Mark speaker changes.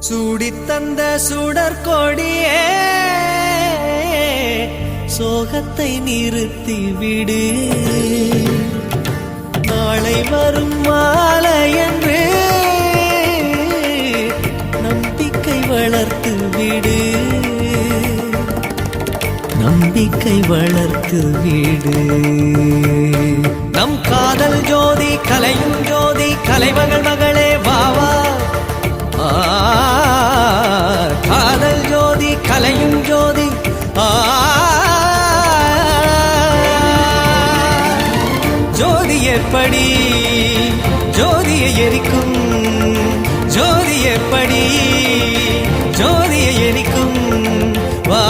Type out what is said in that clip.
Speaker 1: சூடித்தந்த சுடற்கொடியே சோகத்தை நிறுத்தி விடு. நாளை வரும் மாலை என்று நம்பிக்கை வளர்த்து விடு. நம்பிக்கை வளர்த்து விடு. நம் காதல் ஜோதி கலையும் ஜோதி கலைமகள் மகளே வாவா. காதல் ஜோதி கலையும் ஜோதி ஜோதி எப்படி ஜோதியை எரிக்கும். ஜோதி எப்படி ஜோதியை எரிக்கும். வா